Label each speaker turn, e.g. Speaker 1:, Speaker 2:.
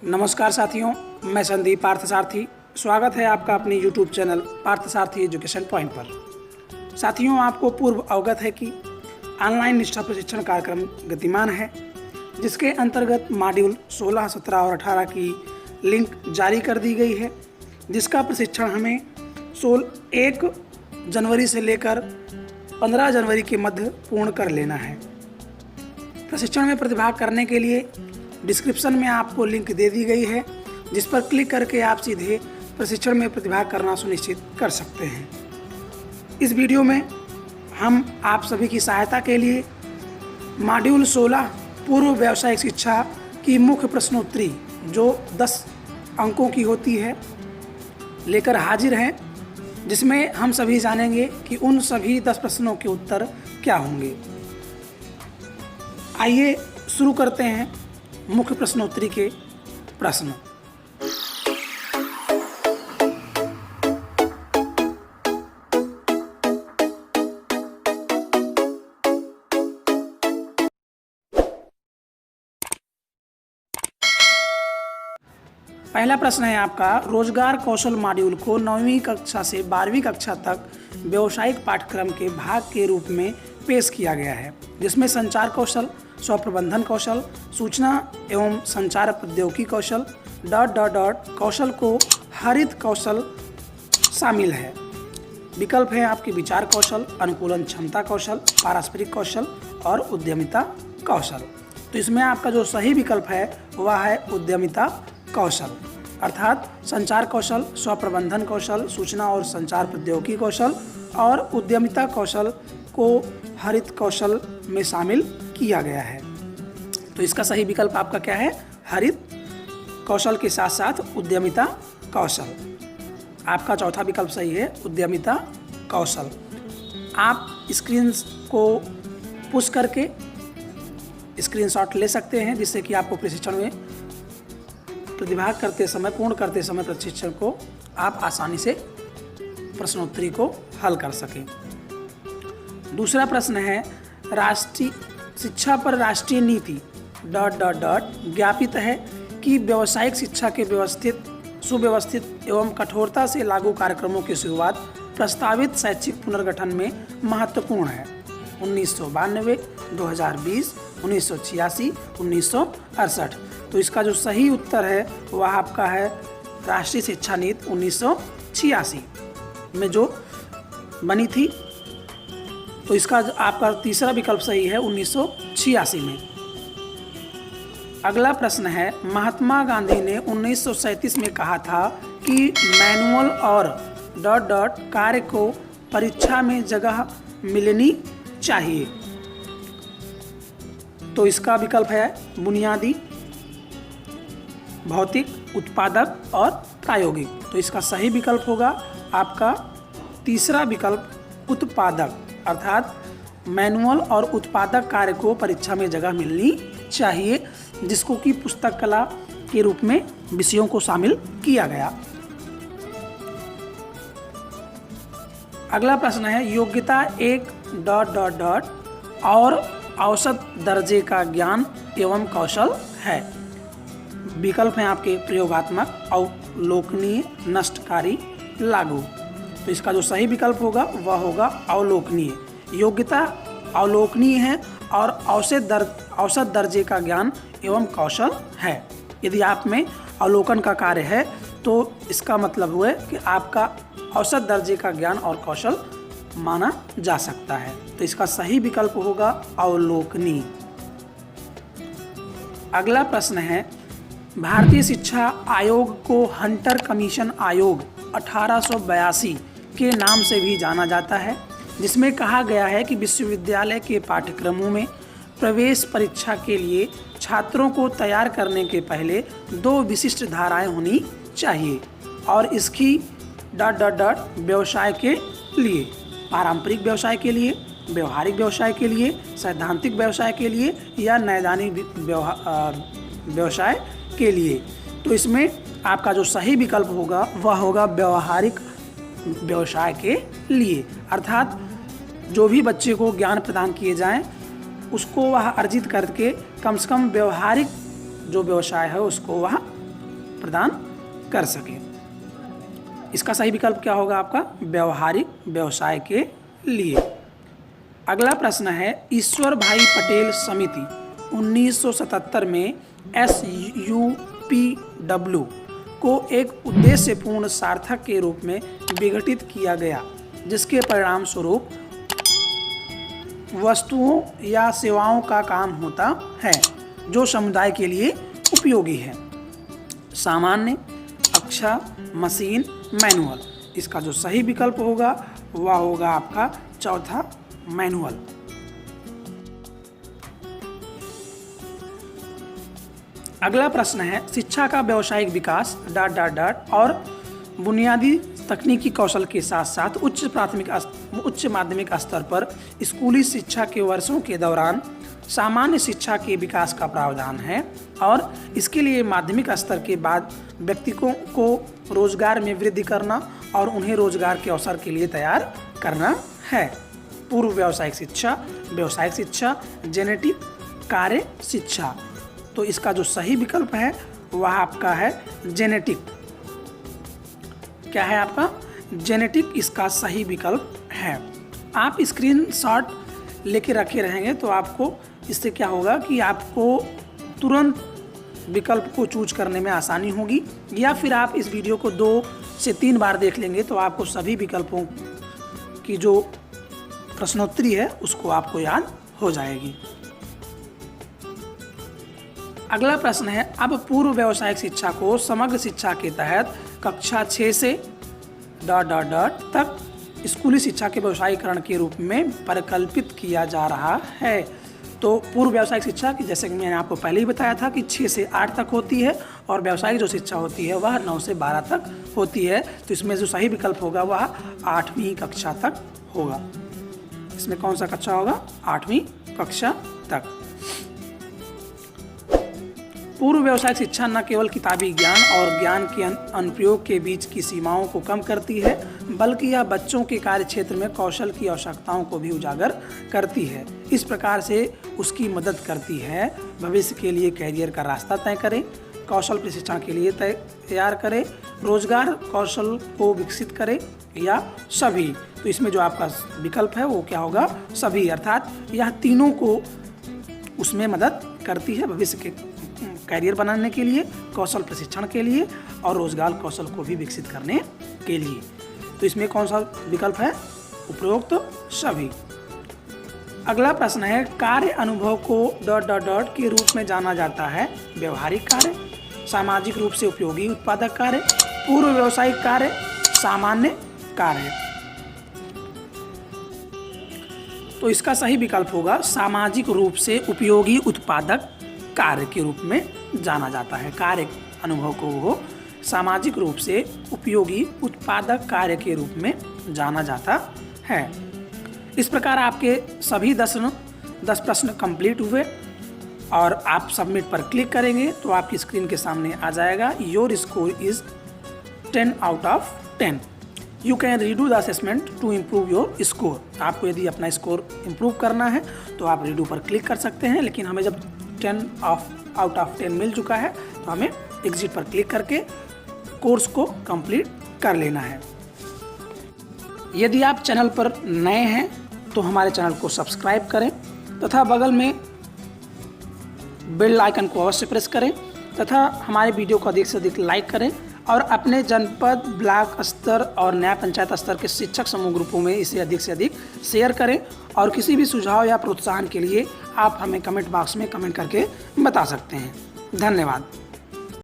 Speaker 1: नमस्कार साथियों, मैं संदीप पार्थसारथी। स्वागत है आपका अपने YouTube channel Parthasarathi education point पर। साथियों, आपको पूर्व अवगत है कि ऑनलाइन निष्ठा प्रशिक्षण कार्यक्रम गतिमान है, जिसके अंतर्गत मॉड्यूल 16, 17 और 18 की लिंक जारी कर दी गई है, जिसका प्रशिक्षण हमें 1 जनवरी से लेकर 15 जनवरी के मध्य पूर्ण कर लेना है। प्रशिक्षण में प्रतिभाग करने के लिए डिस्क्रिप्शन में आपको लिंक दे दी गई है, जिस पर क्लिक करके आप सीधे प्रशिक्षण में प्रतिभाग करना सुनिश्चित कर सकते हैं। इस वीडियो में हम आप सभी की सहायता के लिए मॉड्यूल 16 पूर्व व्यावसायिक शिक्षा की मुख्य प्रश्नोत्तरी, जो 10 अंकों की होती है, लेकर हाजिर हैं, जिसमें हम सभी जानेंगे कि उन सभी 10 प्रश्नों के उत्तर क्या होंगे। आइए शुरू करते हैं मुख्य प्रश्नोत्तरी के प्रश्न। पहला प्रश्न है आपका, रोजगार कौशल मॉड्यूल को 9वीं कक्षा से 12वीं कक्षा तक व्यावसायिक पाठ्यक्रम के भाग के रूप में पेश किया गया है, जिसमें संचार कौशल, स्वप्रबंधन कौशल, सूचना एवं संचार प्रौद्योगिकी कौशल ... कौशल को हरित कौशल शामिल है। विकल्प है आपके विचार कौशल, अनुकूलन क्षमता कौशल, पारस्परिक कौशल और उद्यमिता कौशल। तो इसमें आपका जो सही विकल्प है वह है उद्यमिता कौशल, अर्थात संचार कौशल, स्वप्रबंधन कौशल, सूचना और संचार प्रौद्योगिकी कौशल और उद्यमिता कौशल को हरित कौशल में शामिल किया गया है। तो इसका सही विकल्प आपका क्या है? हरित कौशल के साथ साथ उद्यमिता कौशल। आपका चौथा विकल्प सही है, उद्यमिता कौशल। आप स्क्रीन को पुश करके स्क्रीनशॉट ले सकते हैं, जिससे कि आपको प्रशिक्षण में प्रतिभाग करते समय, पूर्ण करते समय प्रशिक्षण को आप आसानी से प्रश्नोत्तरी को हल कर सकें। दूसरा प्रश्न है, राष्ट्रीय शिक्षा पर राष्ट्रीय नीति ... ज्ञापित है कि व्यावसायिक शिक्षा के सुव्यवस्थित एवं कठोरता से लागू कार्यक्रमों की शुरुआत प्रस्तावित शैक्षिक पुनर्गठन में महत्वपूर्ण है। 1992, 2020, 1986, 1968। तो इसका जो सही उत्तर है वह आपका है राष्ट्रीय शिक्षा नीति 1986 में जो बनी थी। तो इसका आपका तीसरा विकल्प सही है, 1986 में। अगला प्रश्न है, महात्मा गांधी ने 1937 में कहा था कि मैनुअल और ... कार्य को परीक्षा में जगह मिलनी चाहिए। तो इसका विकल्प है बुनियादी, भौतिक, उत्पादक और प्रायोगिक। तो इसका सही विकल्प होगा आपका तीसरा विकल्प, उत्पादक, अर्थात मैनुअल और उत्पादक कार्य को परीक्षा में जगह मिलनी चाहिए, जिसको कि पुस्तक कला के रूप में विषयों को शामिल किया गया। अगला प्रश्न है, योग्यता 1 ... और औसत दर्जे का ज्ञान एवं कौशल है। विकल्प हैं आपके प्रयोगात्मक, अवलोकनीय, नष्टकारी, लागू। तो इसका जो सही विकल्प होगा वह होगा अवलोकनीय। योग्यता अवलोकनीय है और औसत दर्जे का ज्ञान एवं कौशल है। यदि आप में अवलोकन का कार्य है तो इसका मतलब हुआ कि आपका औसत दर्जे का ज्ञान और कौशल माना जा सकता है। तो इसका सही विकल्प होगा अवलोकनीय। अगला प्रश्न है, भारतीय शिक्षा आयोग को हंटर कमीशन आयोग 1882 के नाम से भी जाना जाता है, जिसमें कहा गया है कि विश्वविद्यालय के पाठ्यक्रमों में प्रवेश परीक्षा के लिए छात्रों को तैयार करने के पहले 2 विशिष्ट धाराएं होनी चाहिए और इसकी ... व्यवसाय के लिए, पारंपरिक व्यवसाय के लिए, व्यवहारिक व्यवसाय के लिए, सैद्धांतिक व्यवसाय के लिए या नैदानिक व्यवसाय के लिए। तो इसमें आपका जो सही विकल्प होगा वह होगा व्यवहारिक व्यवसाय के लिए, अर्थात जो भी बच्चे को ज्ञान प्रदान किए जाएं उसको वह अर्जित करके कम से कम व्यवहारिक जो व्यवसाय है उसको वह प्रदान कर सके। इसका सही विकल्प क्या होगा आपका? व्यवहारिक व्यवसाय के लिए। अगला प्रश्न है, ईश्वर भाई पटेल समिति 1977 में SUPW को एक उद्देश्यपूर्ण सार्थक के रूप में विघटित किया गया, जिसके परिणाम स्वरूप वस्तुओं या सेवाओं का काम होता है जो समुदाय के लिए उपयोगी है। सामान्य, कक्षा, मशीन, मैनुअल। इसका जो सही विकल्प होगा वह होगा आपका चौथा, मैनुअल। अगला प्रश्न है, शिक्षा का व्यावसायिक विकास ... और बुनियादी तकनीकी कौशल के साथ साथ उच्च माध्यमिक स्तर पर स्कूली शिक्षा के वर्षों के दौरान सामान्य शिक्षा के विकास का प्रावधान है और इसके लिए माध्यमिक स्तर के बाद व्यक्तियों को रोजगार में वृद्धि करना और उन्हें रोजगार के अवसर के लिए तैयार करना है। पूर्व व्यावसायिक शिक्षा, जेनेटिक कार्य शिक्षा। तो इसका जो सही विकल्प है वह आपका है जेनेटिक। क्या है आपका? जेनेटिक इसका सही विकल्प है। आप स्क्रीनशॉट लेके रखे रहेंगे तो आपको इससे क्या होगा कि आपको तुरंत विकल्प को चूज करने में आसानी होगी, या फिर आप इस वीडियो को 2 से 3 बार देख लेंगे तो आपको सभी विकल्पों की जो प्रश्नोत्तरी है उसको आपको याद हो जाएगी। अगला प्रश्न है, अब पूर्व व्यावसायिक शिक्षा को समग्र शिक्षा के तहत कक्षा 6 से ... तक स्कूली शिक्षा के व्यवसायीकरण के रूप में परिकल्पित किया जा रहा है। तो पूर्व व्यावसायिक शिक्षा की, जैसे कि मैंने आपको पहले ही बताया था कि 6 से 8 तक होती है और व्यावसायिक जो शिक्षा होती है वह 9 से 12 तक होती है। तो इसमें जो सही विकल्प होगा वह 8वीं कक्षा तक होगा। इसमें कौन सा कक्षा होगा? 8वीं कक्षा तक। पूर्व व्यावसायिक शिक्षा न केवल किताबी ज्ञान और ज्ञान के अनुप्रयोग के बीच की सीमाओं को कम करती है, बल्कि यह बच्चों के कार्यक्षेत्र में कौशल की आवश्यकताओं को भी उजागर करती है। इस प्रकार से उसकी मदद करती है भविष्य के लिए कैरियर का रास्ता तय करें, कौशल प्रशिक्षण के लिए तैयार करें, रोजगार कौशल को विकसित करें, या सभी। तो इसमें जो आपका विकल्प है वो क्या होगा? सभी। अर्थात यह तीनों को उसमें मदद करती है भविष्य के कैरियर बनाने के लिए, कौशल प्रशिक्षण के लिए और रोजगार कौशल को भी विकसित करने के लिए। तो इसमें कौन सा विकल्प है? उपरोक्त सभी। अगला प्रश्न है, कार्य अनुभव को ... के रूप में जाना जाता है। व्यवहारिक कार्य, सामाजिक रूप से उपयोगी उत्पादक कार्य, पूर्व व्यावसायिक कार्य, सामान्य कार्य। तो इसका सही विकल्प होगा सामाजिक रूप से उपयोगी उत्पादक कार्य के रूप में जाना जाता है। कार्य अनुभव को वो सामाजिक रूप से उपयोगी उत्पादक कार्य के रूप में जाना जाता है। इस प्रकार आपके सभी 10 प्रश्न कंप्लीट हुए और आप सबमिट पर क्लिक करेंगे तो आपकी स्क्रीन के सामने आ जाएगा, your score is 10 out of 10। You can redo the assessment to improve your score. आपको यदि अपना स्कोर इम्प्रूव करना है तो आप रीडू पर क्लिक कर सकते हैं, लेकिन हमें जब 10 out of 10 मिल चुका है तो हमें एग्जिट पर क्लिक करके कोर्स को कंप्लीट कर लेना है। यदि आप चैनल पर नए हैं तो हमारे चैनल को सब्सक्राइब करें तथा बगल में बेल आइकन को अवश्य प्रेस करें तथा हमारे वीडियो को अधिक से अधिक लाइक करें और अपने जनपद, ब्लॉक स्तर और न्याय पंचायत स्तर के शिक्षक समूह ग्रुपों में इसे अधिक से अधिक शेयर करें। और किसी भी सुझाव या प्रोत्साहन के लिए आप हमें कमेंट बॉक्स में कमेंट करके बता सकते हैं। धन्यवाद।